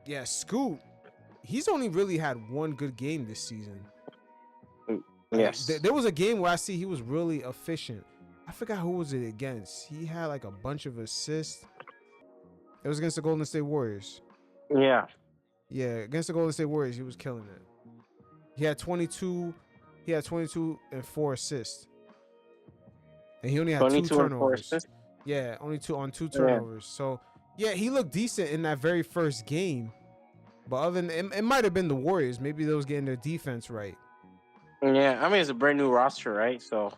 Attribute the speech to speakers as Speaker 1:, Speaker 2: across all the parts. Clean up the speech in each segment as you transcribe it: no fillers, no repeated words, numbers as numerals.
Speaker 1: Yeah, Scoot, he's only really had one good game this season. Like,
Speaker 2: Yes.
Speaker 1: there was a game where I see he was really efficient. I forgot who was it against. He had like a bunch of assists. It was against the Golden State Warriors.
Speaker 2: Yeah.
Speaker 1: Yeah, against the Golden State Warriors, he was killing it. He had 22. He had 22 and 4 assists, and he only had 2
Speaker 2: 22 and 4
Speaker 1: turnovers.
Speaker 2: assists.
Speaker 1: Yeah, only 2
Speaker 2: Yeah.
Speaker 1: turnovers. So yeah, he looked decent in that very first game. But other than it might have been the Warriors. Maybe they was getting their defense right.
Speaker 2: Yeah. I mean, it's a brand new roster, right? So.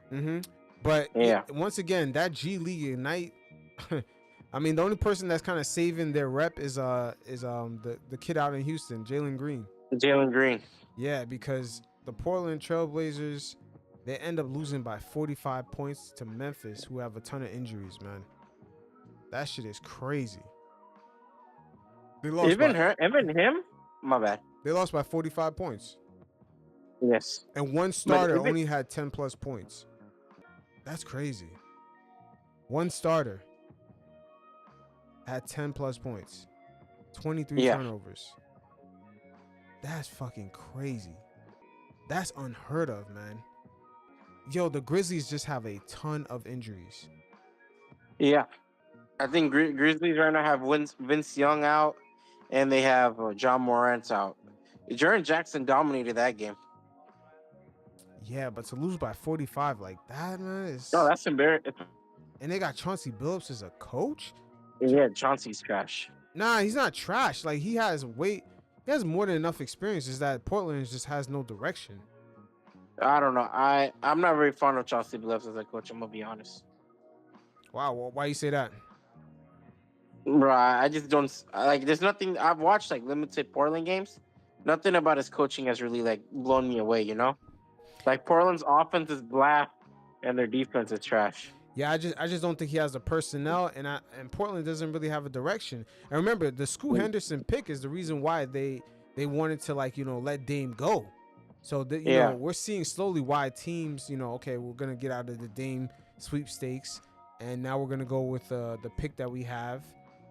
Speaker 1: But
Speaker 2: Yeah.
Speaker 1: once again, that G League Ignite. I mean, the only person that's kind of saving their rep is the kid out in Houston, Jalen Green.
Speaker 2: Jalen Green.
Speaker 1: Yeah, because the Portland Trailblazers, they end up losing by 45 points to Memphis, who have a ton of injuries, man. That shit is crazy. They lost
Speaker 2: Even him? My bad.
Speaker 1: They lost by 45 points.
Speaker 2: Yes.
Speaker 1: And one starter only had 10 plus points. That's crazy. One starter had 10 plus points. 23 turnovers. That's fucking crazy. That's unheard of, man. Yo, the Grizzlies just have a ton of injuries.
Speaker 2: Yeah. I think Grizzlies right now have Vince Young out, and they have John Morant out. Jaren Jackson dominated that game.
Speaker 1: Yeah, but to lose by 45 like that, man, is...
Speaker 2: No, that's embarrassing.
Speaker 1: And they got Chauncey Billups as a coach?
Speaker 2: Yeah, Chauncey's trash.
Speaker 1: Nah, he's not trash. Like, he has more than enough experience. Is that Portland just has no direction.
Speaker 2: I don't know. I'm not very fond of Chauncey Billups as a coach. I'm gonna be honest.
Speaker 1: Wow, why you say that?
Speaker 2: Right, I just don't like. There's nothing. I've watched like limited Portland games. Nothing about his coaching has really like blown me away. You know, like Portland's offense is blah, and their defense is trash.
Speaker 1: Yeah, I just don't think he has the personnel, and Portland doesn't really have a direction. And remember, the Scoot Henderson pick is the reason why they wanted to let Dame go. So you know, we're seeing slowly why teams, okay, we're gonna get out of the Dame sweepstakes, and now we're gonna go with the pick that we have,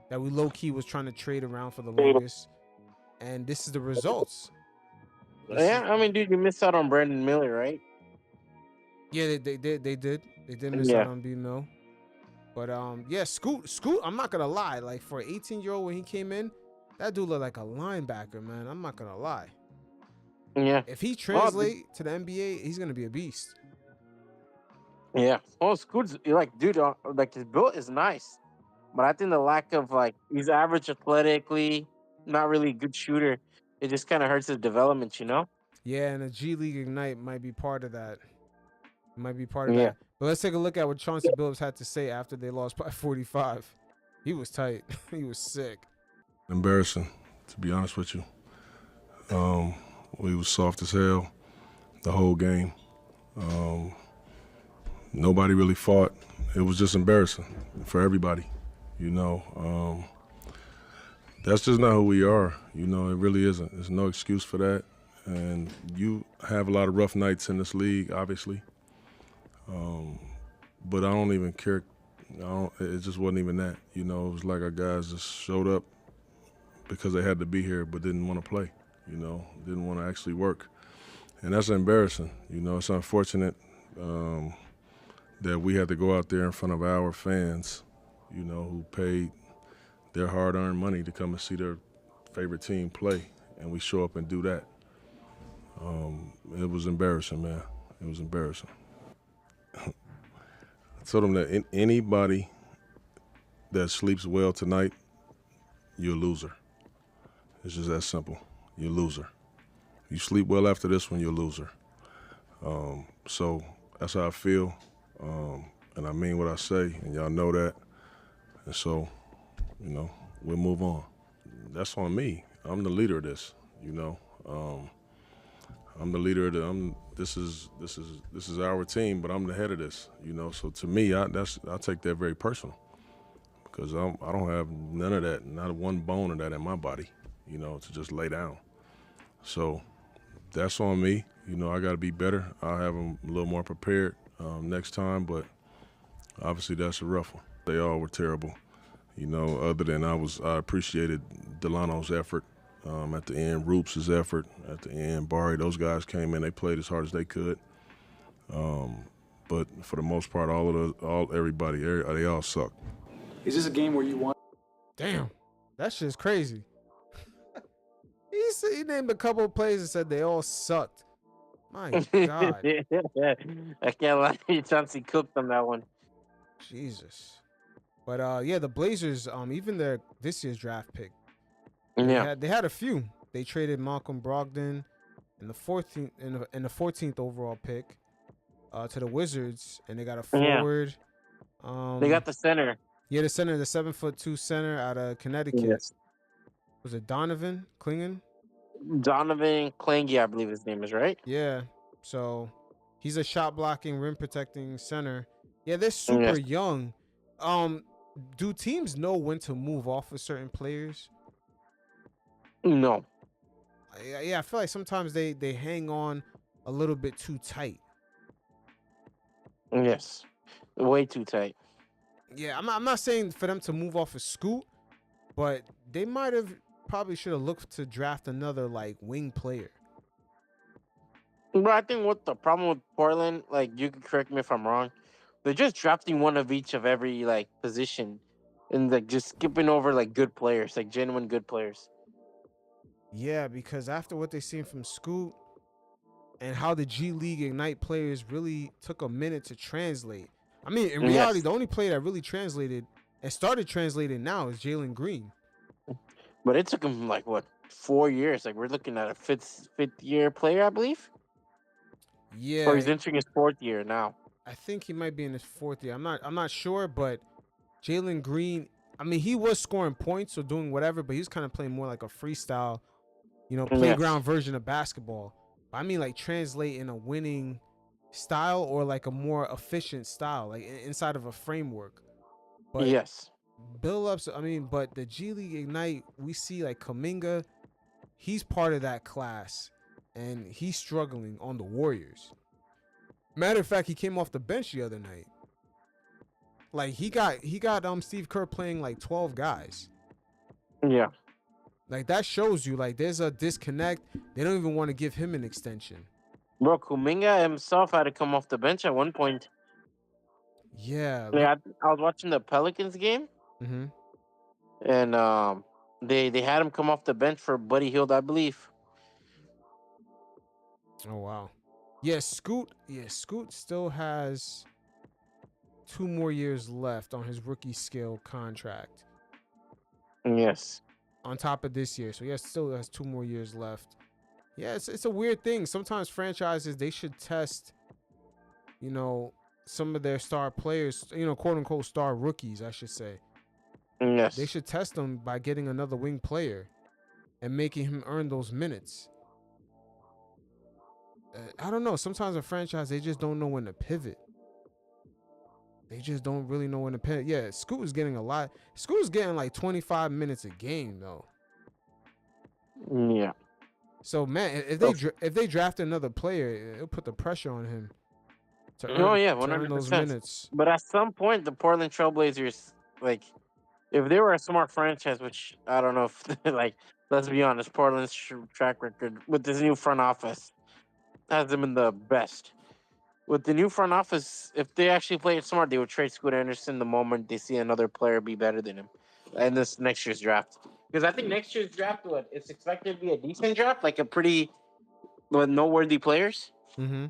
Speaker 1: that we low key was trying to trade around for the longest, and this is the results.
Speaker 2: I mean, dude, you missed out on Brandon Miller, right?
Speaker 1: Yeah, they did miss out on B Mill. But Scoot, I'm not gonna lie, like for an 18-year-old when he came in, that dude looked like a linebacker, man. I'm not gonna lie.
Speaker 2: Yeah.
Speaker 1: If he translate to the NBA, he's gonna be a beast.
Speaker 2: Yeah. Oh, Scoot's like, dude, like his build is nice, but I think the lack of he's average athletically, not really a good shooter. It just kind of hurts his development, you know?
Speaker 1: Yeah, and the G League Ignite might be part of that. That. But let's take a look at what Chauncey Billups had to say after they lost by 45. He was tight. He was sick.
Speaker 3: Embarrassing, to be honest with you. We was soft as hell the whole game. Nobody really fought. It was just embarrassing for everybody, you know. That's just not who we are, you know. It really isn't. There's no excuse for that. And you have a lot of rough nights in this league, obviously. But I don't even care. It just wasn't even that. You know, it was like our guys just showed up because they had to be here but didn't want to play, you know, didn't want to actually work. And that's embarrassing. You know, it's unfortunate that we had to go out there in front of our fans, you know, who paid their hard-earned money to come and see their favorite team play, and we show up and do that. It was embarrassing, man. It was embarrassing. I told them that anybody that sleeps well tonight, you're a loser. It's just that simple. You're a loser. You sleep well after this one, you're a loser. So that's how I feel, and I mean what I say, and y'all know that. And so, you know, we'll move on. That's on me. I'm the leader of this, you know. I'm the leader of the. This is our team, but I'm the head of this, you know. So to me, I take that very personal, because I don't have none of that, not one bone of that in my body, you know, to just lay down. So that's on me. You know, I got to be better. I'll have them a little more prepared next time, but obviously that's a rough one. They all were terrible, you know. Other than I appreciated Delano's effort At the end, Roops' effort. At the end, Barry, those guys came in. They played as hard as they could. But for the most part, everybody, they all suck.
Speaker 4: Is this a game where you want?
Speaker 1: Damn, that shit's crazy. He named a couple of plays and said they all sucked. My God.
Speaker 2: I can't lie. Chauncey cooked on that one.
Speaker 1: Jesus. But yeah, the Blazers, even this year's draft pick, they had a few. They traded Malcolm Brogdon in the 14th overall pick to the Wizards, and they got a forward.
Speaker 2: They got the center.
Speaker 1: Yeah, the 7'2" center out of Connecticut.
Speaker 2: Yes.
Speaker 1: Was it Donovan Clingan?
Speaker 2: Donovan Clingy, I believe his name is, right?
Speaker 1: Yeah. So he's a shot blocking, rim protecting center. Yeah, they're super young. Do teams know when to move off of certain players?
Speaker 2: No.
Speaker 1: Yeah, I feel like sometimes they hang on a little bit too tight.
Speaker 2: Yes. Way too tight.
Speaker 1: Yeah, I'm not saying for them to move off of Scoot, but they probably should have looked to draft another like wing player.
Speaker 2: But I think what the problem with Portland, like, you can correct me if I'm wrong, they're just drafting one of each of every like position, and like just skipping over like good players, like genuine good players.
Speaker 1: Yeah, because after what they seen from Scoot and how the G League Ignite players really took a minute to translate. I mean, in reality, the only player that really translated and started translating now is Jalen Green.
Speaker 2: But it took him like what, 4 years? Like, we're looking at a fifth year player, I believe.
Speaker 1: Yeah.
Speaker 2: Or he's entering his 4th year now.
Speaker 1: I think he might be in his 4th year. I'm not sure, but Jalen Green, I mean, he was scoring points or doing whatever, but he was kind of playing more like a freestyle, playground version of basketball. I mean, like translate in a winning style or like a more efficient style, like inside of a framework. But
Speaker 2: yes.
Speaker 1: Billups, but the G League Ignite, we see like Kuminga, he's part of that class, and he's struggling on the Warriors. Matter of fact, he came off the bench the other night. Like he got Steve Kerr playing like 12 guys.
Speaker 2: Yeah.
Speaker 1: Like that shows you like there's a disconnect. They don't even want to give him an extension.
Speaker 2: Bro, Kuminga himself had to come off the bench at one point.
Speaker 1: Yeah.
Speaker 2: I was watching the Pelicans game.
Speaker 1: Mm-hmm.
Speaker 2: And they had him come off the bench for Buddy Hield, I believe.
Speaker 1: Oh wow. Yeah, Scoot still has 2 more years left on his rookie scale contract.
Speaker 2: Yes.
Speaker 1: On top of this year. So yeah, still has 2 more years left. Yeah, it's a weird thing. Sometimes franchises, they should test, some of their star players, quote unquote star rookies, I should say.
Speaker 2: Yes.
Speaker 1: They should test them by getting another wing player and making him earn those minutes. I don't know. Sometimes a franchise, they just don't know when to pivot. They just don't really know when to pivot. Yeah, Scoot is getting a lot. Scoot is getting like 25 minutes a game, though.
Speaker 2: Yeah.
Speaker 1: So, man, if they draft another player, it'll put the pressure on him to earn,
Speaker 2: 100%.
Speaker 1: those minutes.
Speaker 2: But at some point, the Portland Trailblazers, like, if they were a smart franchise, which I don't know if, like, let's be honest, Portland's track record with this new front office has them in the best. With the new front office, if they actually play it smart, they would trade Scoot Henderson the moment they see another player be better than him in this next year's draft. Because I think next year's draft, it's expected to be a decent draft, like a pretty with noteworthy players.
Speaker 1: Mm-hmm.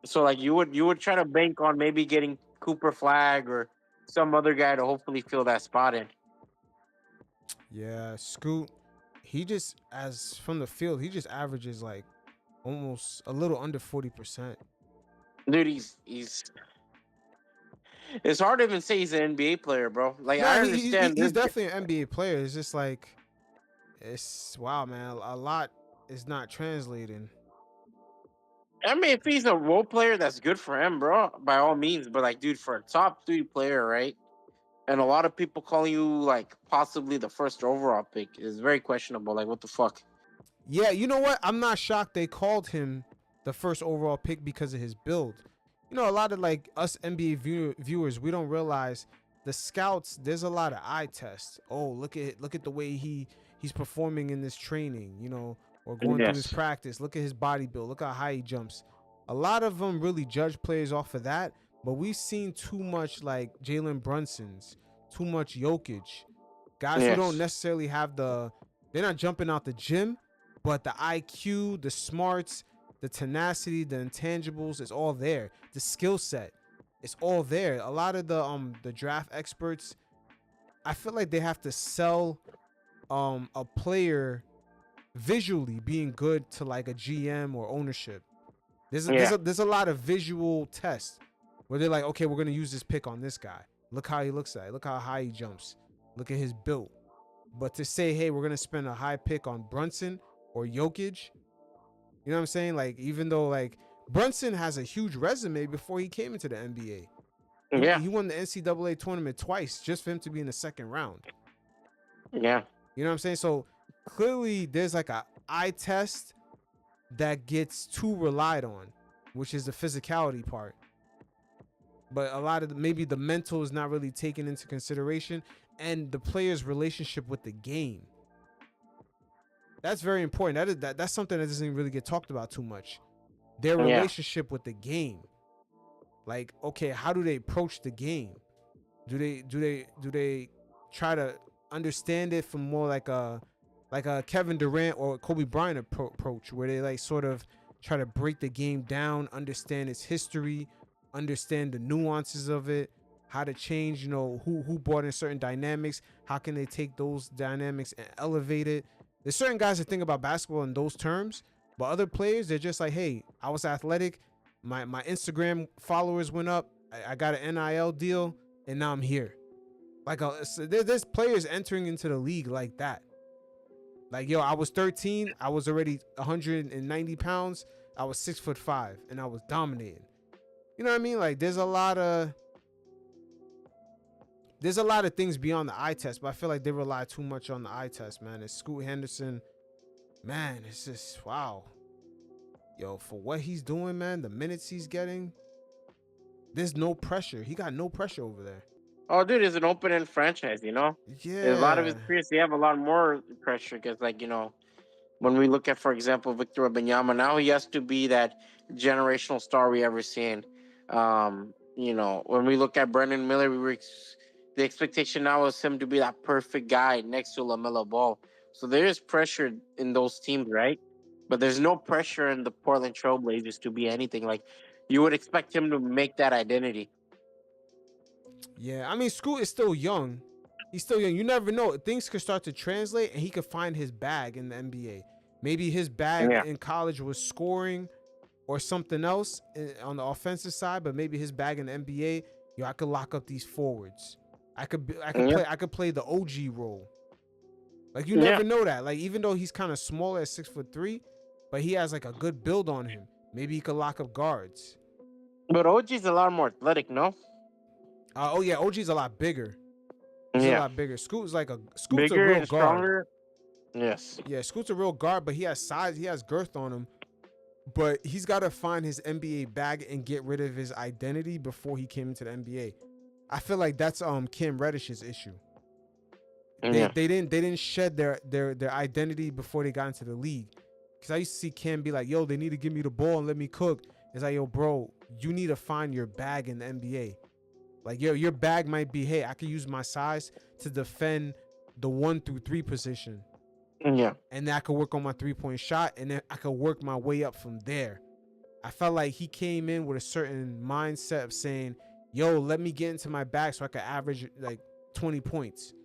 Speaker 2: So like you would try to bank on maybe getting Cooper Flag or some other guy to hopefully fill that spot in.
Speaker 1: Yeah, Scoot, he just from the field, he just averages like almost a little under 40%.
Speaker 2: Dude, he's it's hard to even say he's an NBA player, bro. Like, I understand.
Speaker 1: He's definitely an NBA player. It's just like, wow, man. A lot is not translating.
Speaker 2: I mean, if he's a role player, that's good for him, bro. By all means. But, like, dude, for a top 3 player, right? And a lot of people calling you, like, possibly the first overall pick is very questionable. Like, what the fuck?
Speaker 1: Yeah, you know what? I'm not shocked they called him the first overall pick because of his build. A lot of like us NBA viewers, we don't realize the scouts. There's a lot of eye tests. Oh, look at the way he he's performing in this training, you know, or going through this practice. Look at his body build. Look how high he jumps. A lot of them really judge players off of that, but we've seen too much like Jalen Brunson's, too much Jokic, guys who don't necessarily have they're not jumping out the gym, but the IQ, the smarts, the tenacity, the intangibles, it's all there. The skill set, it's all there. A lot of the draft experts, I feel like they have to sell a player visually being good to like a GM or ownership. There's a lot of visual tests where they're like, okay, we're gonna use this pick on this guy. Look how he looks like. Look how high he jumps. Look at his build. But to say, hey, we're gonna spend a high pick on Brunson or Jokic, you know what I'm saying? Like, even though like Brunson has a huge resume before he came into the NBA. He won the NCAA tournament twice just for him to be in the second round.
Speaker 2: Yeah.
Speaker 1: You know what I'm saying? So clearly there's like a eye test that gets too relied on, which is the physicality part. But a lot of maybe the mental is not really taken into consideration, and the player's relationship with the game. That's very important. That's something that doesn't really get talked about too much. Their relationship with the game. Like, okay, how do they approach the game? Do they try to understand it from more like a Kevin Durant or Kobe Bryant approach, where they like sort of try to break the game down, understand its history, understand the nuances of it, how to change, you know, who brought in certain dynamics, how can they take those dynamics and elevate it. There's certain guys that think about basketball in those terms, but other players, they're just like, hey, I was athletic, my Instagram followers went up, I got an NIL deal, and now I'm here. Like, there's players entering into the league like that. Like, yo, I was 13, I was already 190 pounds, I was 6'5", and I was dominating. You know what I mean? Like, there's a lot of things beyond the eye test, but I feel like they rely too much on the eye test, man. And Scoot Henderson, man, it's just, wow. Yo, for what he's doing, man, the minutes he's getting, there's no pressure. He got no pressure over there.
Speaker 2: Oh, dude, it's an open-end franchise, you know?
Speaker 1: Yeah.
Speaker 2: A lot of his peers, they have a lot more pressure because, like, you know, when we look at, for example, Victor Wembanyama, now he has to be that generational star we ever seen. You know, when we look at Brandon Miller, the expectation now is him to be that perfect guy next to LaMelo Ball. So there is pressure in those teams, right? But there's no pressure in the Portland Trailblazers to be anything. Like, you would expect him to make that identity.
Speaker 1: Yeah, I mean, Scoot is still young. He's still young. You never know. Things could start to translate, and he could find his bag in the NBA. Maybe his bag in college was scoring or something else on the offensive side, but maybe his bag in the NBA, yo, I could lock up these forwards. I could play the OG role. Like, you never know that. Like, even though he's kind of smaller at 6'3", but he has like a good build on him. Maybe he could lock up guards.
Speaker 2: But OG's a lot more athletic, no?
Speaker 1: OG's a lot bigger. He's a lot bigger. Scoot's
Speaker 2: bigger
Speaker 1: a real
Speaker 2: and
Speaker 1: guard.
Speaker 2: Stronger. Yes.
Speaker 1: Yeah, Scoot's a real guard, but he has size, he has girth on him. But he's got to find his NBA bag and get rid of his identity before he came into the NBA. I feel like that's Cam Reddish's issue. They didn't shed their identity before they got into the league. Because I used to see Cam be like, yo, they need to give me the ball and let me cook. It's like, yo, bro, you need to find your bag in the NBA. Like, yo, your bag might be, hey, I can use my size to defend the 1 through 3 position.
Speaker 2: Yeah.
Speaker 1: And then I could work on my 3-point shot, and then I could work my way up from there. I felt like he came in with a certain mindset of saying, yo, let me get into my bag so I could average like 20 points.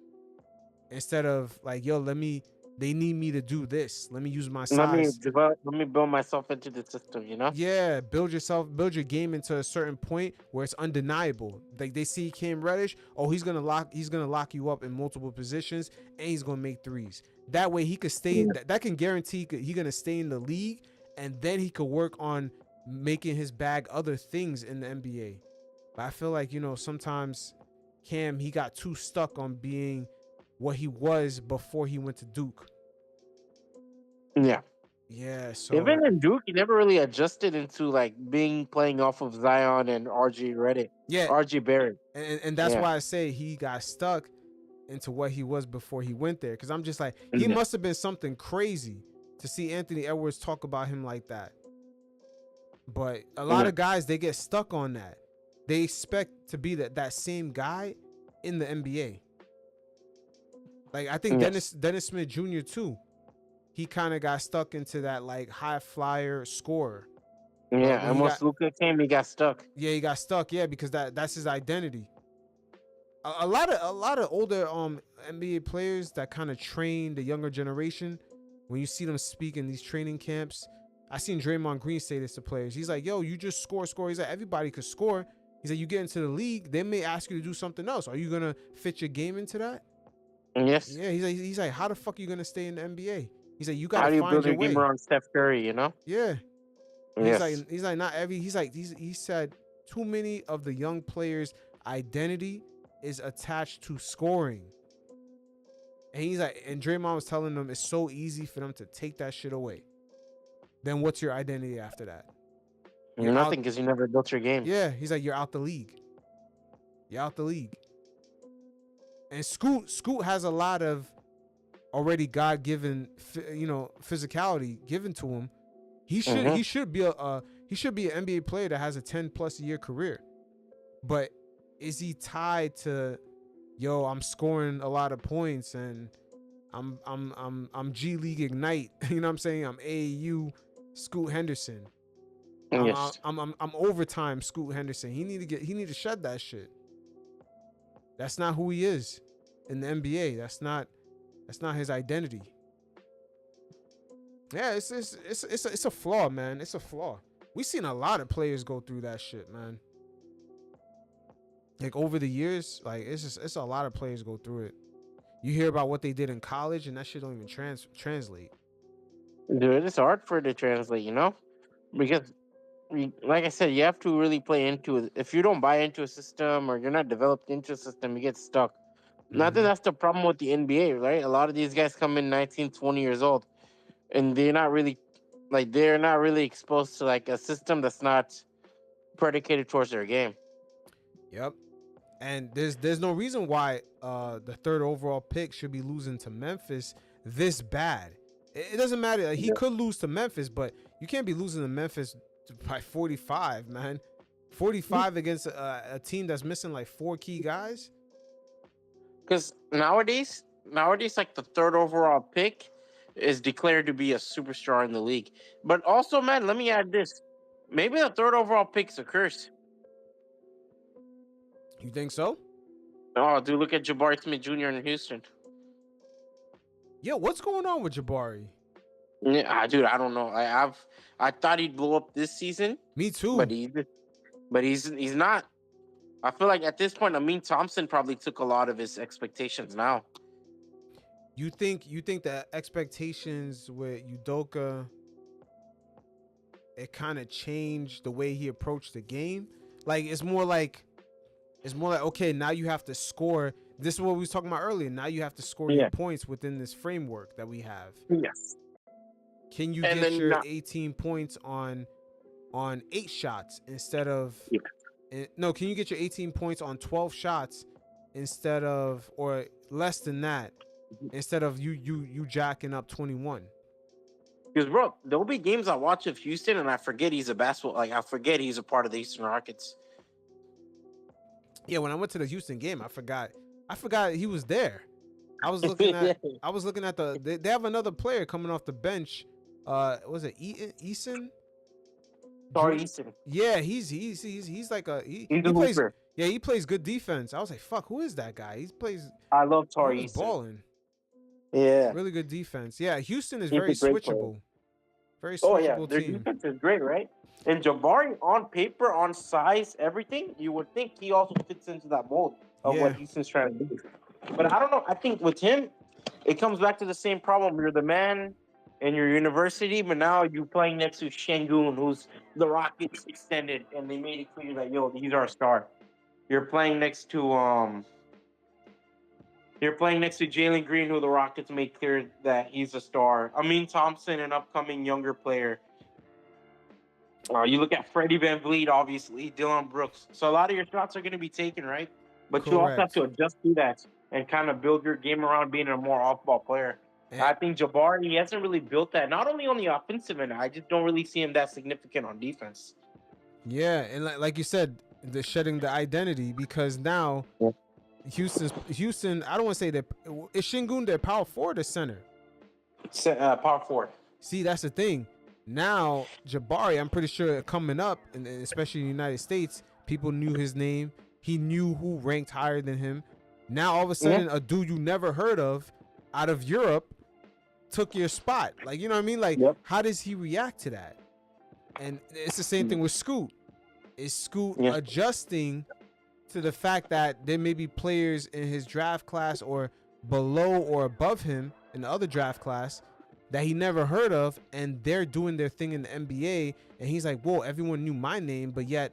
Speaker 1: Instead of like, yo, they need me to do this. Let me use my size.
Speaker 2: Let me build myself into the system, you know?
Speaker 1: Yeah, build your game into a certain point where it's undeniable. Like, they see Cam Reddish, he's gonna lock you up in multiple positions, and he's gonna make threes. That way he could stay. That can guarantee he's gonna stay in the league, and then he could work on making his bag other things in the NBA. But I feel like, you know, sometimes Cam, he got too stuck on being what he was before he went to Duke. Yeah, so
Speaker 2: even in Duke, he never really adjusted into like playing off of Zion and RJ Barrett.
Speaker 1: And that's why I say he got stuck into what he was before he went there. Because I'm just like, he must have been something crazy to see Anthony Edwards talk about him like that. But a lot of guys, they get stuck on that. They expect to be that same guy in the NBA. Like, I think Dennis Smith Jr. too. He kind of got stuck into that like high flyer scorer.
Speaker 2: Yeah, and once Luka came, he got stuck.
Speaker 1: Yeah, he got stuck. Yeah, because that's his identity. A lot of older NBA players that kind of train the younger generation. When you see them speak in these training camps, I seen Draymond Green say this to players. He's like, "Yo, you just score." He's like, "Everybody could score." He's like, "You get into the league, they may ask you to do something else. Are you gonna fit your game into that?"
Speaker 2: Yes.
Speaker 1: Yeah. He's like, "How the fuck are you gonna stay in the NBA?" He's like, "You gotta
Speaker 2: How do you
Speaker 1: find
Speaker 2: build
Speaker 1: your
Speaker 2: your
Speaker 1: way."
Speaker 2: game around Steph Curry? You know.
Speaker 1: Yeah.
Speaker 2: Yes.
Speaker 1: He's like not every. He said too many of the young players' identity is attached to scoring. And he's like, and Draymond was telling them it's so easy for them to take that shit away. Then what's your identity after that?
Speaker 2: You're nothing because you never built your game.
Speaker 1: Yeah, he's like, you're out the league. You're out the league. And Scoot has a lot of already God-given, physicality given to him. He should be an NBA player that has a 10+ year career. But is he tied to, yo, I'm scoring a lot of points and I'm G League Ignite, you know what I'm saying? I'm AAU Scoot Henderson.
Speaker 2: Yes.
Speaker 1: I'm overtime Scoot Henderson. He need to shed that shit. That's not who he is in the NBA. That's not his identity. Yeah, it's a flaw, man. It's a flaw. We've seen a lot of players go through that shit, man. Like over the years, like it's a lot of players go through it. You hear about what they did in college, and that shit don't even translate.
Speaker 2: Dude, it's hard for it to translate, because, like I said, you have to really play into it. If you don't buy into a system or you're not developed into a system, you get stuck. Not that that's the problem with the NBA, right? A lot of these guys come in 19, 20 years old, and they're not really exposed to like a system that's not predicated towards their game.
Speaker 1: Yep. And there's no reason why the 3rd overall pick should be losing to Memphis this bad. It doesn't matter. Like, he could lose to Memphis, but you can't be losing to Memphis by 45, man. 45 against a team that's missing like 4 key guys.
Speaker 2: Because nowadays, like the 3rd overall pick is declared to be a superstar in the league. But also, man, let me add this: maybe the 3rd overall pick is a curse.
Speaker 1: You think so?
Speaker 2: Oh, dude, look at Jabari Smith Jr. in Houston.
Speaker 1: Yo, what's going on with Jabari?
Speaker 2: Yeah, dude, I don't know. I thought he'd blow up this season.
Speaker 1: Me too.
Speaker 2: But he's not. I feel like at this point, Amin Thompson probably took a lot of his expectations now.
Speaker 1: You think the expectations with Udoka, it kind of changed the way he approached the game? Like it's more like okay, now you have to score. This is what we was talking about earlier. Now you have to score your points within this framework that we have.
Speaker 2: Yes.
Speaker 1: Can you get your 18 points on 8 shots instead of no, can you get your 18 points on 12 shots instead of, or less than that, instead of you jacking up 21?
Speaker 2: Because, bro, there'll be games I watch of Houston and I forget he's a basketball, like I forget he's a part of the Houston Rockets.
Speaker 1: Yeah, when I went to the Houston game, I forgot he was there. I was looking at they have another player coming off the bench. Was it Eason?
Speaker 2: Sorry, Eason.
Speaker 1: Yeah, he's like he plays.
Speaker 2: Hooper.
Speaker 1: Yeah, he plays good defense. I was like, fuck, who is that guy? He plays.
Speaker 2: I love Tari Eason.
Speaker 1: Balling.
Speaker 2: Yeah,
Speaker 1: really good defense. Yeah, Houston is very switchable. Very switchable.
Speaker 2: Oh yeah, their defense is great, right? And Jabari, on paper, on size, everything, you would think he also fits into that mold of what Houston's trying to do. But I don't know. I think with him, it comes back to the same problem. You're the man in your university, but now you're playing next to Şengün, who's the Rockets extended, and they made it clear that, yo, he's our star. You're playing next to Jalen Green, who the Rockets made clear that he's a star. Amin Thompson, an upcoming younger player. You look at Freddie VanVleet, obviously, Dylan Brooks. So a lot of your shots are going to be taken, right? But you also have to adjust to that. and kind of build your game around being a more off-ball player.
Speaker 1: And,
Speaker 2: I think Jabari, he hasn't really built that. Not only on the offensive end, I just don't really see him that significant on defense.
Speaker 1: yeah, and like you said, the shedding the identity because now Houston. I don't want to say that is Şengün their power forward or center.
Speaker 2: Power forward.
Speaker 1: See, that's the thing. Now Jabari, I'm pretty sure coming up, and especially in the United States, people knew his name. He knew who ranked higher than him. Now all of a sudden, a dude you never heard of, out of Europe, took your spot. Like, you know what I mean? Like, how does he react to that? And it's the same thing with Scoot. Is Scoot adjusting to the fact that there may be players in his draft class or below or above him in the other draft class that he never heard of, and they're doing their thing in the NBA, and he's like, whoa, everyone knew my name, but yet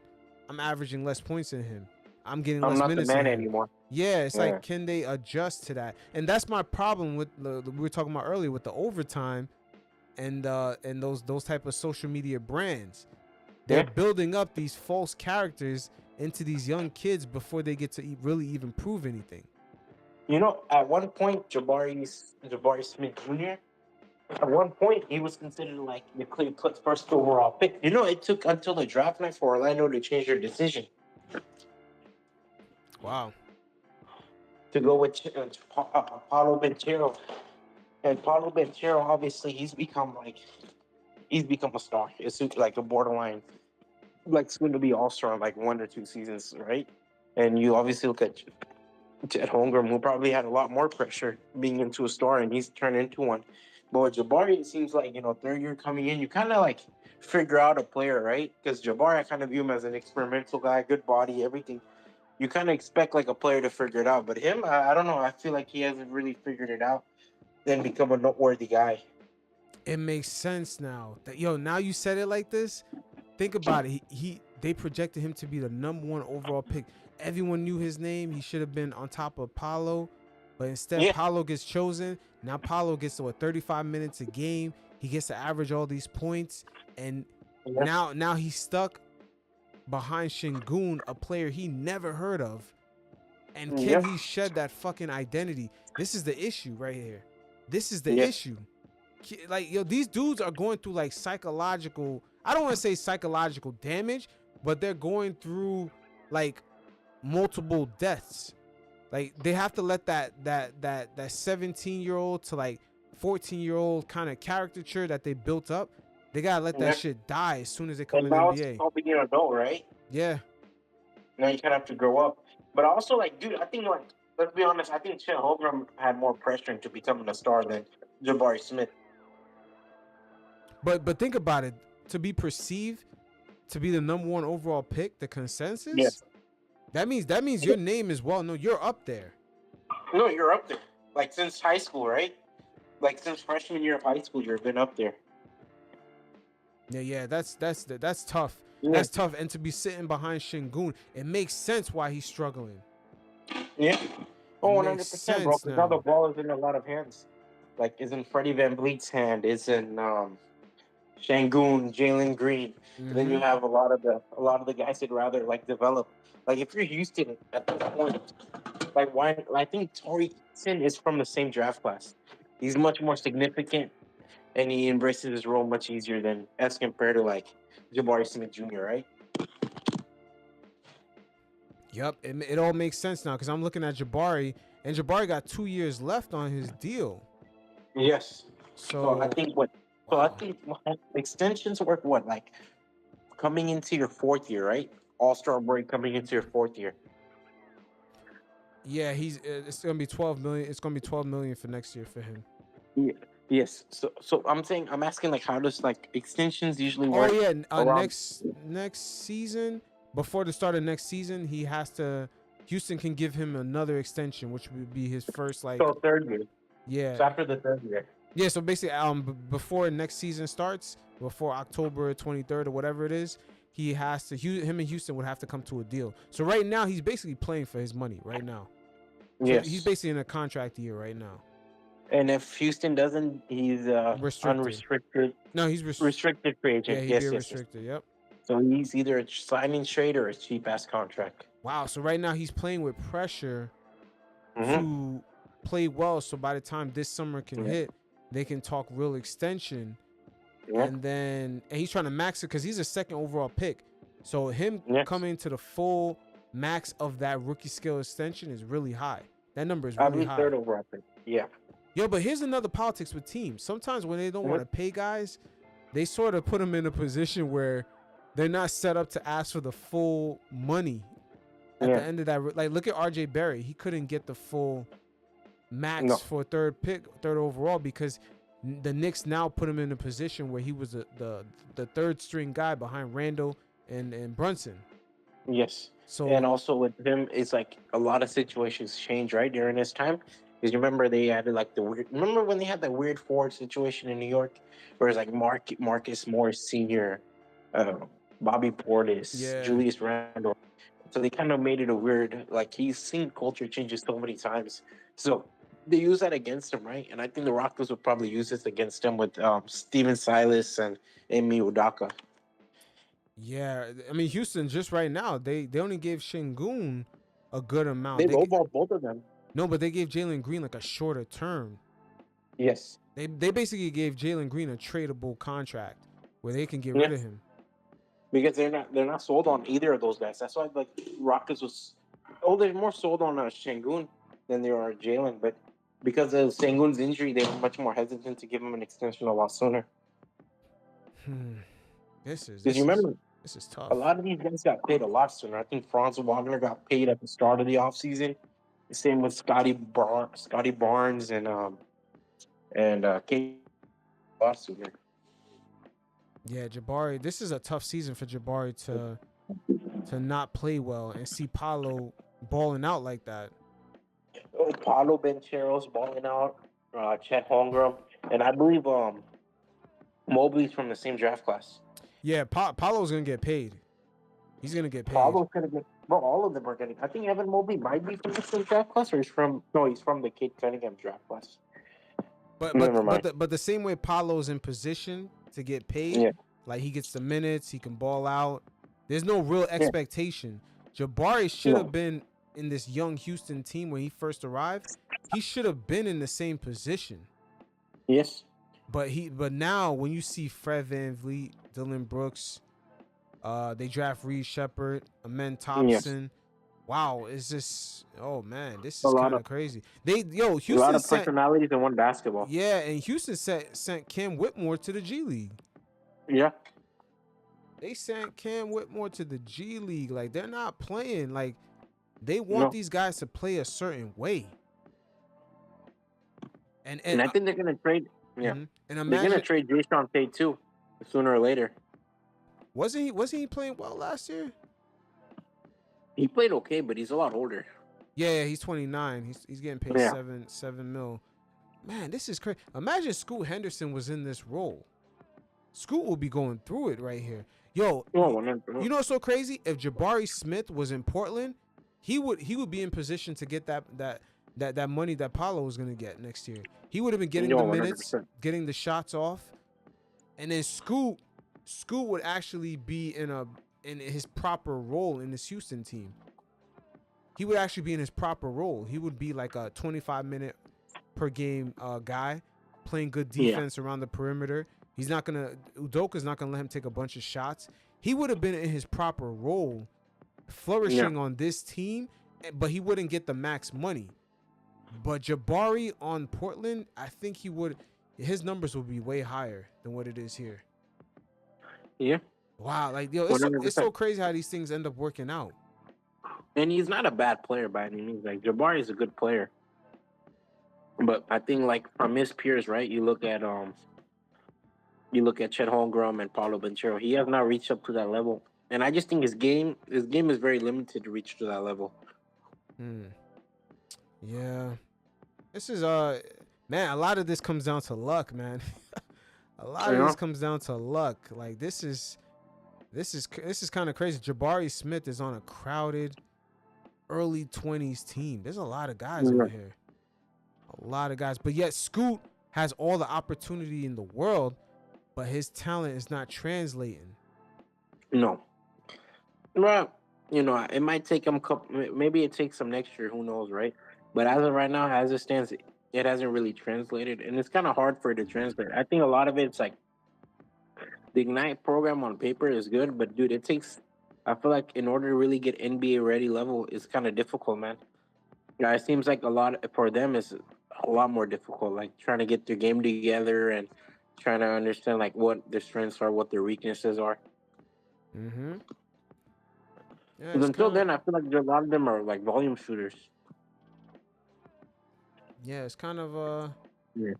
Speaker 1: I'm averaging less points than him. I'm getting less minutes.
Speaker 2: I'm not the man anymore.
Speaker 1: Yeah, it's like, can they adjust to that? And that's my problem with we were talking about earlier with the overtime and those type of social media brands. They're building up these false characters into these young kids before they get to really even prove anything.
Speaker 2: You know, at one point, Jabari Smith Jr., at one point, he was considered like the Cleveland's first overall pick. You know, it took until the draft night for Orlando to change their decision.
Speaker 1: Wow.
Speaker 2: To go with Paulo Banchero. And Paulo Banchero, obviously, he's become a star. It's like a borderline, like soon to be all-star in like 1 or 2 seasons, right? And you obviously look at Chet Holmgren, who probably had a lot more pressure being into a star, and he's turned into one. But with Jabari, it seems like, you know, third year coming in, you kind of like figure out a player, right? Because Jabari, I kind of view him as an experimental guy, good body, everything. You kind of expect like a player to figure it out. But him, I don't know. I feel like he hasn't really figured it out, then become a noteworthy guy.
Speaker 1: It makes sense now. Now you said it like this. Think about it. They projected him to be the #1 overall pick. Everyone knew his name. He should have been on top of Paulo, but instead Paulo gets chosen. Now Paulo gets to 35 minutes a game. He gets to average all these points, and now he's stuck behind Şengün, a player he never heard of. And can he shed that fucking identity? This is the issue right here. This is the issue. Like, these dudes are going through like psychological, I don't want to say psychological damage, but they're going through like multiple deaths. Like, they have to let that 17-year-old to like 14-year-old kind of caricature that they built up, they gotta let that shit die as soon as they come in the NBA.
Speaker 2: It's all being an adult, right?
Speaker 1: Yeah.
Speaker 2: Now you kind of have to grow up. But also, like, dude, I think, like, let's be honest, I think Chet Holmgren had more pressure into becoming a star than Jabari Smith.
Speaker 1: But think about it. To be perceived to be the #1 overall pick, the consensus, that means your name is well known. You're up there.
Speaker 2: No, you're up there. Like, since high school, right? Like, since freshman year of high school, you've been up there.
Speaker 1: Yeah, that's tough. Yeah. That's tough. And to be sitting behind Şengün, it makes sense why he's struggling.
Speaker 2: Yeah. Oh, 100%, bro. Because now the ball is in a lot of hands. Like, it's in Freddie VanVleet's hand. It's in Şengün, Jalen Green. Mm-hmm. Then you have a lot of the guys that rather like develop. Like, if you're Houston at this point, like, why? I think Torrey Sin is from the same draft class. He's much more significant, and he embraces his role much easier than as compared to like Jabari Smith Jr., right?
Speaker 1: Yep, it all makes sense now because I'm looking at Jabari, and Jabari got 2 years left on his deal.
Speaker 2: Yes. So I think extensions work like coming into your 4th year, right? All-Star break coming into your 4th year.
Speaker 1: Yeah, it's gonna be $12 million. It's gonna be $12 million for next year for him.
Speaker 2: Yeah. Yes. So I'm asking, like, how does like extensions usually work?
Speaker 1: Oh yeah, next season, before the start of next season, Houston can give him another extension, which would be his first like.
Speaker 2: So 3rd year.
Speaker 1: Yeah.
Speaker 2: So after the 3rd year.
Speaker 1: Yeah. So basically, before next season starts, before October 23rd or whatever it is, him and Houston would have to come to a deal. So right now, he's basically playing for his money right now. So
Speaker 2: yes.
Speaker 1: He's basically in a contract year right now.
Speaker 2: And if Houston doesn't, he's unrestricted.
Speaker 1: No, he's
Speaker 2: restricted free agent.
Speaker 1: Yeah, he'd be restricted. Yep.
Speaker 2: So he's either a signing trade or a cheap ass contract.
Speaker 1: Wow. So right now he's playing with pressure to play well. So by the time this summer can hit, they can talk real extension. And he's trying to max it because he's a second overall pick. So him coming to the full max of that rookie scale extension is really high. That number is really high.
Speaker 2: Third overall pick. Yeah.
Speaker 1: Yo, but here's another politics with teams. Sometimes when they don't want to pay guys, they sort of put them in a position where they're not set up to ask for the full money at the end of that. Like, look at RJ Berry. He couldn't get the full max for third overall because the Knicks now put him in a position where he was the third string guy behind Randall and Brunson.
Speaker 2: Yes.
Speaker 1: So
Speaker 2: and also with him, it's like a lot of situations change right during this time. Because you remember they added like remember when they had that weird forward situation in New York, where it's like Marcus Morris Sr., Bobby Portis, Julius Randle. So they kind of made it a weird, like he's seen culture changes so many times. So they use that against him, right? And I think the Rockets would probably use this against him with Steven Silas and Emi Udaka.
Speaker 1: Yeah, I mean Houston just right now they only gave Şengün a good amount.
Speaker 2: They lowballed both of them.
Speaker 1: No, but they gave Jalen Green like a shorter term.
Speaker 2: Yes.
Speaker 1: They basically gave Jalen Green a tradable contract where they can get rid of him.
Speaker 2: Because they're not sold on either of those guys. That's why like Rockets was they're more sold on Şengün than they are Jalen, but because of Şengün's injury, they were much more hesitant to give him an extension a lot sooner.
Speaker 1: This is tough.
Speaker 2: A lot of these guys got paid a lot sooner. I think Franz Wagner got paid at the start of the offseason. Same with Scotty Barnes and Kate a lot sooner.
Speaker 1: Yeah, Jabari. This is a tough season for Jabari to not play well and see Paolo balling out like that.
Speaker 2: Oh, Paolo Banchero's balling out. Chet Holmgren, and I believe Mobley's from the same draft class.
Speaker 1: Yeah, Paolo's gonna get paid. He's gonna get paid.
Speaker 2: Paolo's gonna get. Well, all of them are getting. I think Evan Mobley might be from the same draft class, or he's from the Kate Cunningham draft class.
Speaker 1: But the same way Paolo's in position to get paid, like he gets the minutes, he can ball out. There's no real expectation. Jabari should have been in this young Houston team when he first arrived. He should have been in the same position.
Speaker 2: Yes.
Speaker 1: But now when you see Fred VanVleet, Dylan Brooks, they draft Reed Shepherd, Amen Thompson. Yes. Wow, is this? Oh man, this is kind of crazy. Houston
Speaker 2: a lot of personalities in one basketball.
Speaker 1: Yeah, and Houston sent Cam Whitmore to the G League.
Speaker 2: Yeah,
Speaker 1: they sent Cam Whitmore to the G League. Like they're not playing. Like they want these guys to play a certain way. And
Speaker 2: I think they're gonna trade. Yeah,
Speaker 1: and
Speaker 2: they're gonna trade Jason Tate too, sooner or later.
Speaker 1: Wasn't he playing well last year?
Speaker 2: He played okay, but he's a lot older.
Speaker 1: Yeah, he's 29. He's getting paid $7 million. Man, this is crazy. Imagine Scoot Henderson was in this role. Scoot will be going through it right here. Yo, you know what's so crazy? If Jabari Smith was in Portland, he would be in position to get that money that Paolo was gonna get next year. He would have been getting the minutes, 100%. Getting the shots off, and then Scoot would actually be in his proper role in this Houston team. He would actually be in his proper role. He would be like a 25-minute per game guy, playing good defense around the perimeter. Udoka's not gonna let him take a bunch of shots. He would have been in his proper role, flourishing on this team, but he wouldn't get the max money. But Jabari on Portland, I think his numbers would be way higher than what it is here.
Speaker 2: Yeah.
Speaker 1: Wow, like it's so crazy how these things end up working out.
Speaker 2: And he's not a bad player by any means. Like Jabari is a good player, but I think like from his peers, right? You look at Chet Holmgren and Paolo Banchero. He has not reached up to that level, and I just think his game is very limited to reach to that level.
Speaker 1: Yeah, this is man. A lot of this comes down to luck, man. A lot of this comes down to luck. Like this is kind of crazy. Jabari Smith is on a crowded early 20s team. There's a lot of guys over here. A lot of guys. But yet Scoot has all the opportunity in the world, but his talent is not translating.
Speaker 2: No. Well, it might take him maybe it takes him next year, who knows, right? But as of right now, as it stands, it hasn't really translated, and it's kind of hard for it to translate. I think a lot of it's like the Ignite program on paper is good, but dude, it takes. I feel like in order to really get NBA ready level, it's kind of difficult, man. Yeah, it seems like a lot for them is a lot more difficult. Like trying to get their game together and trying to understand like what their strengths are, what their weaknesses are.
Speaker 1: Mm-hmm. Yeah,
Speaker 2: But
Speaker 1: it's
Speaker 2: until
Speaker 1: kind of
Speaker 2: then, I feel like a lot of them are like volume shooters.
Speaker 1: yeah,
Speaker 2: Yeah.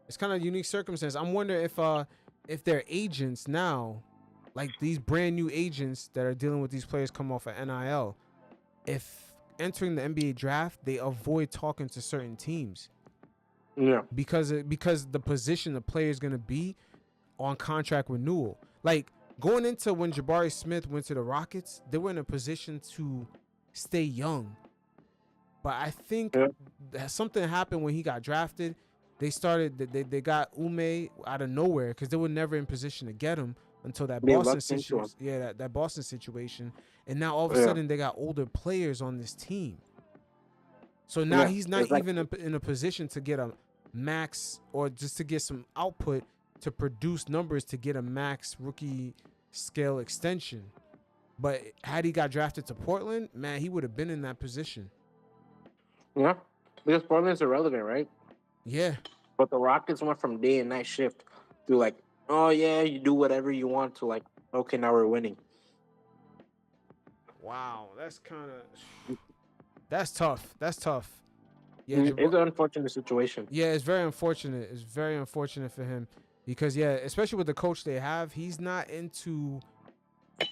Speaker 1: it's kind of unique circumstance. I'm wondering if their agents now, like these brand new agents that are dealing with these players come off of NIL, if entering the NBA draft, they avoid talking to certain teams
Speaker 2: Yeah.
Speaker 1: because the position the player is going to be on contract renewal. Like going into when Jabari Smith went to the Rockets, they were in a position to stay young. But I think
Speaker 2: Yeah.
Speaker 1: that something happened when he got drafted. They got Ume out of nowhere because they were never in position to get him until that
Speaker 2: They
Speaker 1: Boston
Speaker 2: lucked into him.
Speaker 1: situation. Yeah, that Boston situation. And now all of a
Speaker 2: Yeah.
Speaker 1: sudden they got older players on this team. So now
Speaker 2: Yeah.
Speaker 1: he's not
Speaker 2: It's like
Speaker 1: even in a position to get a max or just to get some output to produce numbers to get a max rookie scale extension. But had he got drafted to Portland, man, he would have been in that position.
Speaker 2: yeah, because Portland's irrelevant, right?
Speaker 1: Yeah.
Speaker 2: But the Rockets went from day and night shift to like, oh yeah, you do whatever you want to like, okay, now we're winning.
Speaker 1: Wow, that's tough. That's tough. Yeah,
Speaker 2: It's an unfortunate situation.
Speaker 1: yeah, it's very unfortunate. It's very unfortunate for him because yeah, especially with the coach they have, he's not into.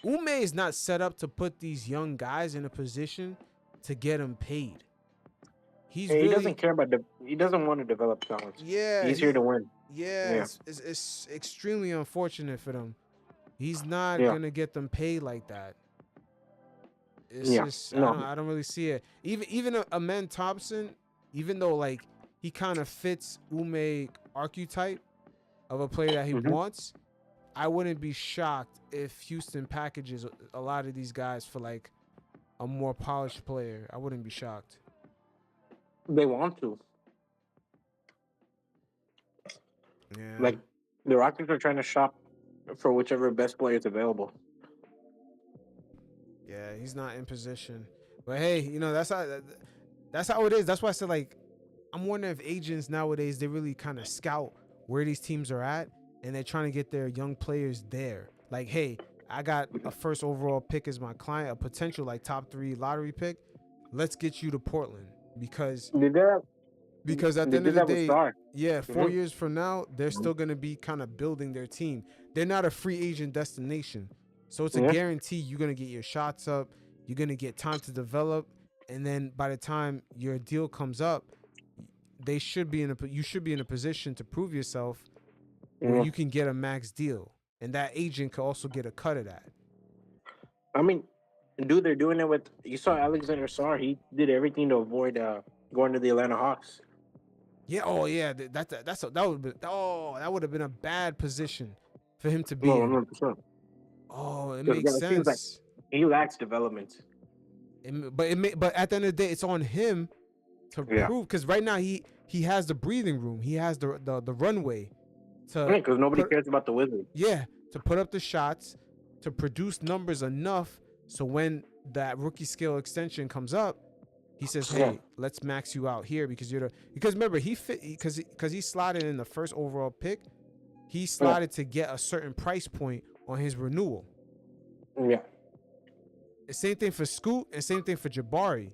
Speaker 1: Ume is not set up to put these young guys in a position to get them paid. He's
Speaker 2: He
Speaker 1: really
Speaker 2: doesn't care about he doesn't want to develop talent.
Speaker 1: yeah.
Speaker 2: He's here to win.
Speaker 1: Yeah,
Speaker 2: Yeah.
Speaker 1: it's extremely unfortunate for them. He's not
Speaker 2: Yeah.
Speaker 1: gonna get them paid like that. It's
Speaker 2: Yeah.
Speaker 1: just
Speaker 2: No.
Speaker 1: I don't really see it. Even a Amen Thompson, even though like he kind of fits Ume archetype of a player that he
Speaker 2: Mhm.
Speaker 1: wants, I wouldn't be shocked if Houston packages a lot of these guys for like a more polished player. I wouldn't be shocked.
Speaker 2: They want to.
Speaker 1: Yeah.
Speaker 2: Like the Rockets are trying to shop for whichever best player is available.
Speaker 1: Yeah, he's not in position. But hey, that's how it is. That's why I said like I'm wondering if agents nowadays they really kind of scout where these teams are at and they're trying to get their young players there. Like, hey, I got a first overall pick as my client, a potential like top 3 lottery pick. Let's get you to Portland because
Speaker 2: They did that.
Speaker 1: at the
Speaker 2: They
Speaker 1: end of
Speaker 2: did
Speaker 1: the
Speaker 2: that with
Speaker 1: day,
Speaker 2: Star.
Speaker 1: yeah, 4
Speaker 2: Mhm.
Speaker 1: years from now, they're still going to be kind of building their team. They're not a free agent destination. So it's a
Speaker 2: Yeah.
Speaker 1: guarantee you're going to get your shots up, you're going to get time to develop, and then by the time your deal comes up, you should be in a position to prove yourself where
Speaker 2: Yeah.
Speaker 1: you can get a max deal. And that agent could also get a cut of that.
Speaker 2: I mean, dude, they're doing it with. You saw Alexander Sarr. He did everything to avoid going to the Atlanta Hawks.
Speaker 1: Yeah, oh yeah, that would have been a bad position for him to be
Speaker 2: No,
Speaker 1: in.
Speaker 2: 100%.
Speaker 1: Oh, it
Speaker 2: Because
Speaker 1: makes
Speaker 2: it seems like
Speaker 1: sense.
Speaker 2: he lacks development.
Speaker 1: But at the end of the day, it's on him to prove because right now he has the breathing room, he has the runway to
Speaker 2: Because nobody cares about the Wizards.
Speaker 1: yeah, to put up the shots, to produce numbers enough so when that rookie scale extension comes up, he says, "Hey,
Speaker 2: Yeah.
Speaker 1: let's max you out here because because remember he fit because he slotted in the first overall pick, he slotted to get a certain price point on his renewal."
Speaker 2: Yeah.
Speaker 1: Same thing for Scoot and same thing for Jabari.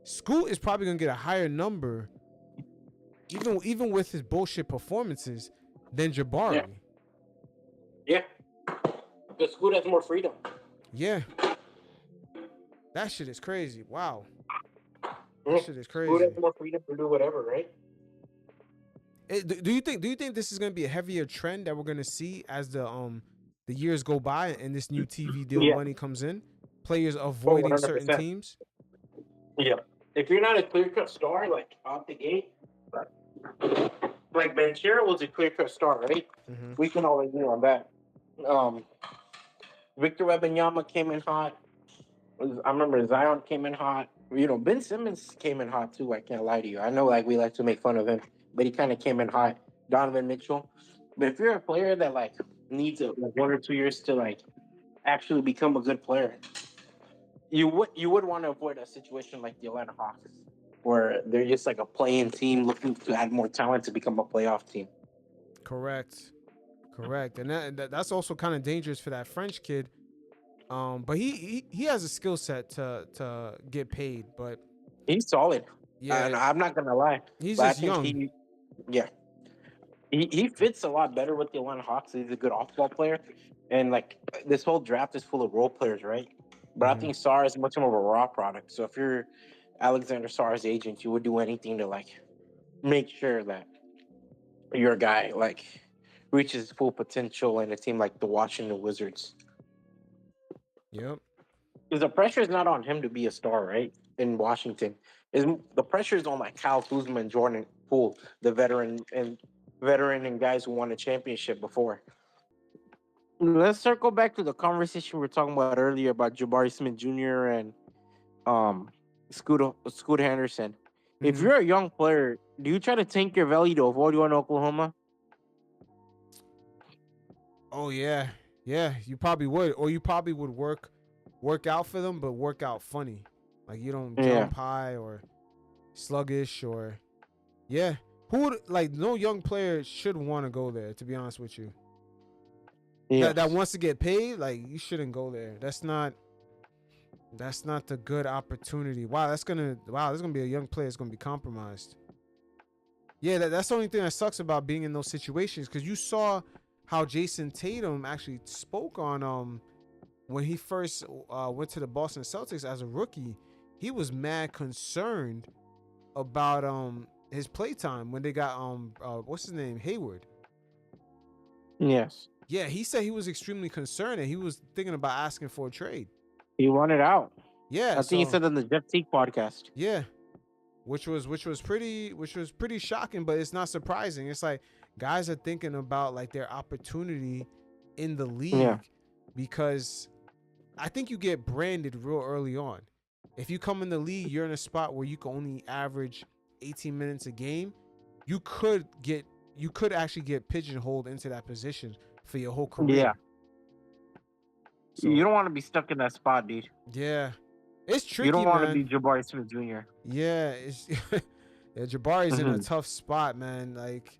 Speaker 1: Scoot is probably gonna get a higher number, even with his bullshit performances, than Jabari.
Speaker 2: Yeah. Because Scoot has more freedom.
Speaker 1: Yeah. That shit is crazy. Wow. That shit is
Speaker 2: Scoot
Speaker 1: crazy.
Speaker 2: has more freedom to do whatever, right?
Speaker 1: Do you think this is gonna be a heavier trend that we're gonna see as the years go by and this new TV deal money comes in? Players avoiding certain
Speaker 2: 100%.
Speaker 1: teams.
Speaker 2: Yeah. If you're not a clear-cut star, like, out the gate, like Banchero was a clear-cut star, right?
Speaker 1: Mm-hmm.
Speaker 2: We can all agree on that. Victor Wembanyama came in hot. I remember Zion came in hot. Ben Simmons came in hot too. I can't lie to you. I know, like we like to make fun of him, but he kind of came in hot. Donovan Mitchell. But if you're a player that like needs like 1 or 2 years to like actually become a good player, you would want to avoid a situation like the Atlanta Hawks, where they're just like a playing team looking to add more talent to become a playoff team.
Speaker 1: Correct. And that's also kind of dangerous for that French kid. But he has a skill set to get paid, but
Speaker 2: He's solid,
Speaker 1: yeah,
Speaker 2: and I'm not gonna lie,
Speaker 1: he's
Speaker 2: but I
Speaker 1: just
Speaker 2: think
Speaker 1: young.
Speaker 2: yeah, he fits a lot better with the Atlanta Hawks. He's a good off-ball player, and like this whole draft is full of role players, right? But I think Sarr is much more of a raw product. So if you're Alexander Sarr's agent, you would do anything to like make sure that your guy like reaches his full potential in a team like the Washington Wizards.
Speaker 1: Yep.
Speaker 2: Because the pressure is not on him to be a star, right? In Washington, is the pressure is on like Kyle Kuzma and Jordan Poole, the veteran and guys who won a championship before. Let's circle back to the conversation we were talking about earlier about Jabari Smith Jr. and Scoot Henderson. If you're a young player, do you try to tank your value to avoid going to Oklahoma?
Speaker 1: Oh yeah, you probably would, or you probably would work out for them, but work out funny, like you don't jump high or sluggish or yeah. Who would like no young player should want to go there? To be honest with you, that wants to get paid, like you shouldn't go there. That's not the good opportunity. There's gonna be a young player that's gonna be compromised. Yeah, that's the only thing that sucks about being in those situations, because you saw how Jason Tatum actually spoke on when he first went to the Boston Celtics as a rookie. He was mad concerned about his playtime when they got what's his name, Hayward.
Speaker 2: Yes.
Speaker 1: Yeah, he said he was extremely concerned and he was thinking about asking for a trade.
Speaker 2: He wanted out.
Speaker 1: Yeah,
Speaker 2: I think he said on the Jeff Teague podcast.
Speaker 1: Yeah, which was pretty shocking, but it's not surprising. It's like guys are thinking about like their opportunity in the league because I think you get branded real early on. If you come in the league, you're in a spot where you can only average 18 minutes a game. You could actually get pigeonholed into that position for your whole career.
Speaker 2: Yeah.
Speaker 1: So,
Speaker 2: you don't want to be stuck in that spot, dude.
Speaker 1: Yeah. It's tricky,
Speaker 2: You don't want
Speaker 1: man.
Speaker 2: to be Jabari Smith Jr.
Speaker 1: Yeah, Jabari's in a tough spot, man. Like,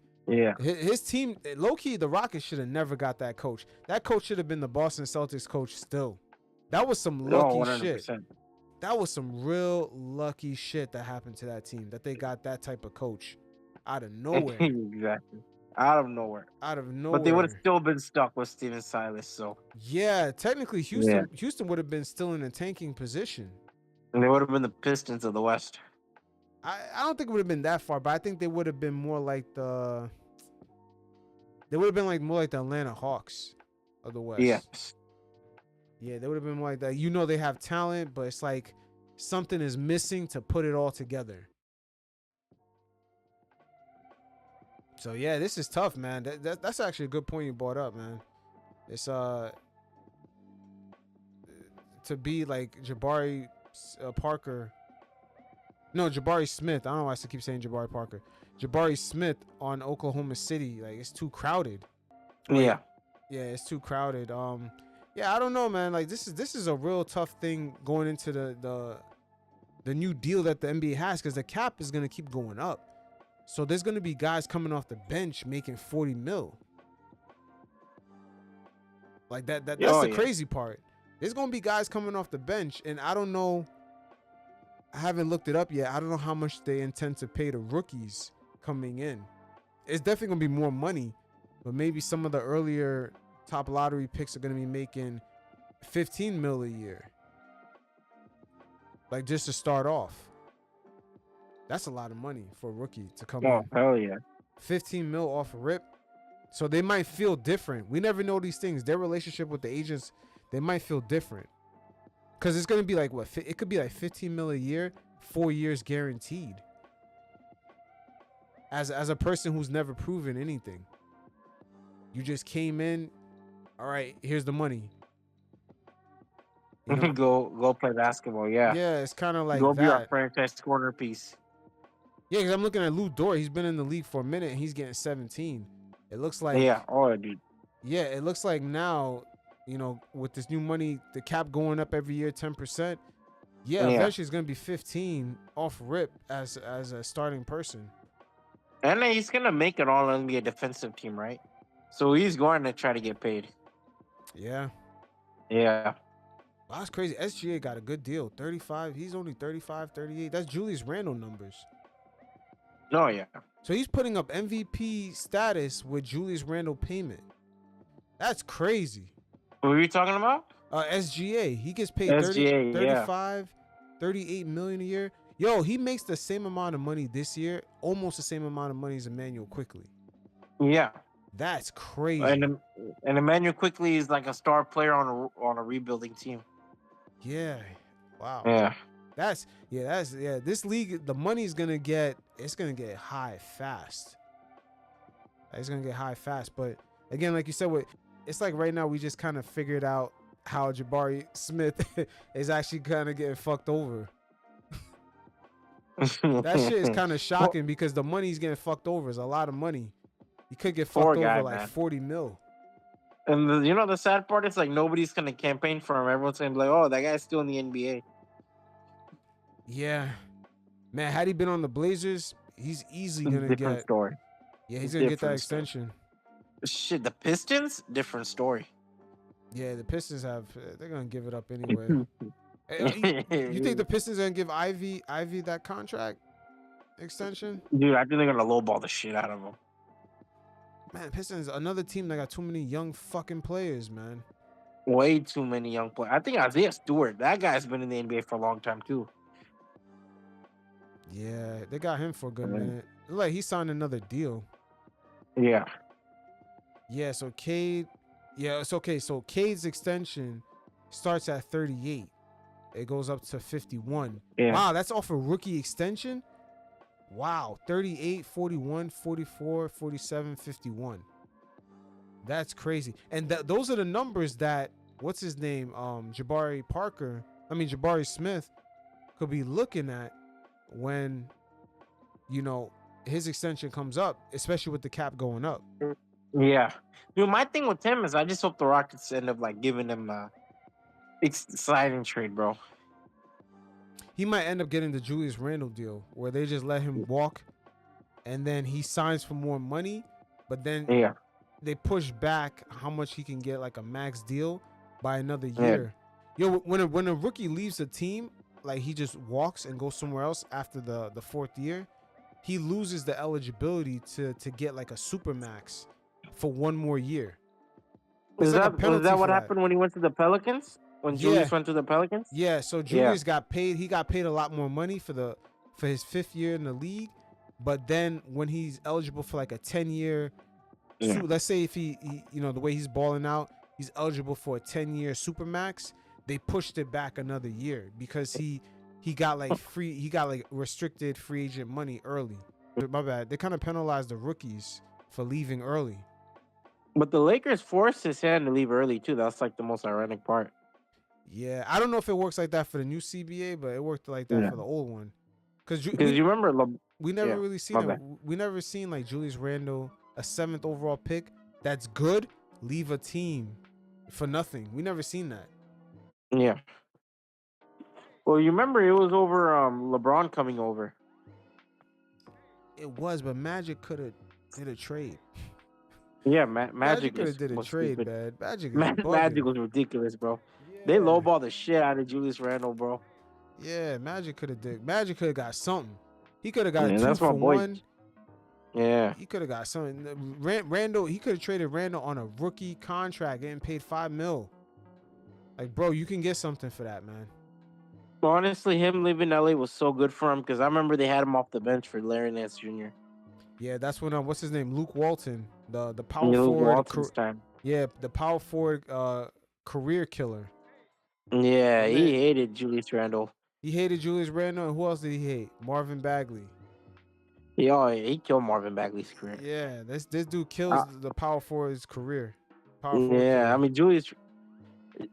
Speaker 1: his team, low key, the Rockets should have never got that coach. That coach should have been the Boston Celtics coach still. That was some lucky shit. That was some real lucky shit that happened to that team, that they got that type of coach out of nowhere.
Speaker 2: Exactly. Out of nowhere. But they would have still been stuck with Steven Silas, so.
Speaker 1: Yeah, technically Houston would have been still in a tanking position.
Speaker 2: And they would have been the Pistons of the West.
Speaker 1: I don't think it would have been that far, but I think they would have been more like the Atlanta Hawks of the West.
Speaker 2: Yes.
Speaker 1: Yeah, they would have been more like that. You know, they have talent, but it's like something is missing to put it all together. So yeah, this is tough, man. That's actually a good point you brought up, man. It's to be like Jabari Smith. I don't know why I keep saying Jabari Parker. Jabari Smith on Oklahoma City, like it's too crowded.
Speaker 2: Yeah,
Speaker 1: it's too crowded. Yeah, I don't know, man. Like this is a real tough thing going into the new deal that the NBA has, because the cap is gonna keep going up. So there's gonna be guys coming off the bench making $40 million. Like that's the crazy part. There's gonna be guys coming off the bench, and I don't know. I haven't looked it up yet. I don't know how much they intend to pay the rookies coming in. It's definitely gonna be more money, but maybe some of the earlier top lottery picks are gonna be making $15 million a year. Like just to start off. That's a lot of money for a rookie to come in.
Speaker 2: Oh, hell yeah.
Speaker 1: 15 mil off a rip. So they might feel different. We never know these things. Their relationship with the agents, they might feel different. Because it's going to be like, what? It could be like 15 mil a year, 4 years guaranteed. As a person who's never proven anything. You just came in. All right, here's the money. You know?
Speaker 2: Go play basketball. Yeah.
Speaker 1: Yeah, it's kind of like
Speaker 2: Go be our
Speaker 1: that.
Speaker 2: franchise corner piece.
Speaker 1: Yeah, because I'm looking at Lou Dort. He's been in the league for a minute and he's getting 17. It looks like,
Speaker 2: Yeah. Oh, dude.
Speaker 1: yeah, it looks like now, with this new money, the cap going up every year 10%. Yeah,
Speaker 2: Yeah.
Speaker 1: eventually it's gonna be 15 off rip as a starting person.
Speaker 2: And he's gonna make it all NBA defensive team, right? So he's going to try to get paid.
Speaker 1: Yeah.
Speaker 2: Yeah.
Speaker 1: Wow, that's crazy. SGA got a good deal. 35. He's only 35, 38. That's Julius Randle numbers.
Speaker 2: Oh yeah.
Speaker 1: So he's putting up MVP status with Julius Randle payment. That's crazy.
Speaker 2: What were you talking about?
Speaker 1: SGA. He gets paid
Speaker 2: SGA,
Speaker 1: 35, 38 million a year. Yo, he makes the same amount of money this year, almost the same amount of money as Emmanuel Quickly.
Speaker 2: Yeah.
Speaker 1: That's crazy.
Speaker 2: And Emmanuel Quickly is like a star player on a rebuilding team.
Speaker 1: Yeah. Wow.
Speaker 2: Yeah.
Speaker 1: That's this league, the money's gonna get high fast. It's gonna get high fast. But again, like you said, it's like right now we just kind of figured out how Jabari Smith is actually kind of getting fucked over. That shit is kind of shocking because the money's getting fucked over. Is a lot of money. You could get fucked over like man. 40 mil.
Speaker 2: And the sad part is like nobody's gonna campaign for him. Everyone's gonna be like, "Oh, that guy's still in the NBA."
Speaker 1: Yeah, man. Had he been on the Blazers, he's easily gonna
Speaker 2: different story.
Speaker 1: Yeah, he's gonna get that extension.
Speaker 2: Shit, the Pistons, different story.
Speaker 1: Yeah, the Pistons they're gonna give it up anyway. You think the Pistons are gonna give Ivy that contract extension?
Speaker 2: Dude, I think they're gonna lowball the shit out of him.
Speaker 1: Man, Pistons, another team that got too many young fucking players, man.
Speaker 2: Way too many young players. I think Isaiah Stewart, that guy's been in the NBA for a long time too.
Speaker 1: Yeah, they got him for a good minute. Like he signed another deal.
Speaker 2: Yeah.
Speaker 1: Yeah, so Cade. Yeah, it's okay. So Cade's extension starts at 38. It goes up to 51.
Speaker 2: Yeah.
Speaker 1: Wow, that's off a rookie extension? Wow, 38, 41, 44, 47, 51. That's crazy. And those are the numbers that, what's his name? Jabari Smith could be looking at when, his extension comes up, especially with the cap going up.
Speaker 2: Yeah. Dude, my thing with him is I just hope the Rockets end up like giving him a exciting trade, bro.
Speaker 1: He might end up getting the Julius Randle deal where they just let him walk and then he signs for more money, but then they push back how much he can get, like a max deal, by another year. Yo, when a rookie leaves a team, like he just walks and goes somewhere else after the fourth year, he loses the eligibility to get like a super max for one more year.
Speaker 2: Was that what happened when he went to the Pelicans? When Julius went to the Pelicans?
Speaker 1: Yeah, so Julius got paid. He got paid a lot more money for his fifth year in the league. But then when he's eligible for like a 10-year, let's say if he the way he's balling out, he's eligible for a 10-year supermax. They pushed it back another year because he got like restricted free agent money early. My bad. They kind of penalized the rookies for leaving early.
Speaker 2: But the Lakers forced his hand to leave early too. That's like the most ironic part.
Speaker 1: Yeah, I don't know if it works like that for the new CBA, but it worked like that for the old one. Because you
Speaker 2: remember,
Speaker 1: we never really seen it. We never seen like Julius Randle, a 7th overall pick that's good, leave a team for nothing. We never seen that.
Speaker 2: Yeah. Well, you remember it was over LeBron coming over.
Speaker 1: It was, but Magic could have did a trade.
Speaker 2: Yeah, Magic
Speaker 1: could have did a trade, man.
Speaker 2: Magic was ridiculous, bro. Yeah. They lowballed the shit out of Julius Randle, bro.
Speaker 1: Yeah, Magic could have got something. He could have got 2 for 1.
Speaker 2: Yeah.
Speaker 1: He could have got something. Randle, he could have traded Randle on a rookie contract, getting paid $5 million. Like, bro, you can get something for that, man.
Speaker 2: Honestly, him leaving LA was so good for him because I remember they had him off the bench for Larry Nance Jr.
Speaker 1: Yeah, that's when what's his name? Luke Walton, the power forward. The power forward career killer.
Speaker 2: Yeah, he hated Julius Randle.
Speaker 1: He hated Julius Randle, and who else did he hate? Marvin Bagley.
Speaker 2: Yeah, he killed Marvin Bagley's career.
Speaker 1: Yeah, this dude kills the power forward's career.
Speaker 2: I mean Julius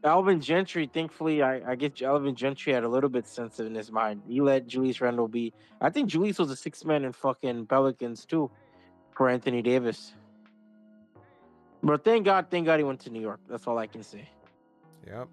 Speaker 2: Alvin Gentry, thankfully, I guess Alvin Gentry had a little bit sensitive in his mind. He let Julius Randle be. I think Julius was a six man in fucking Pelicans too for Anthony Davis. But thank God he went to New York. That's all I can say.
Speaker 1: Yep.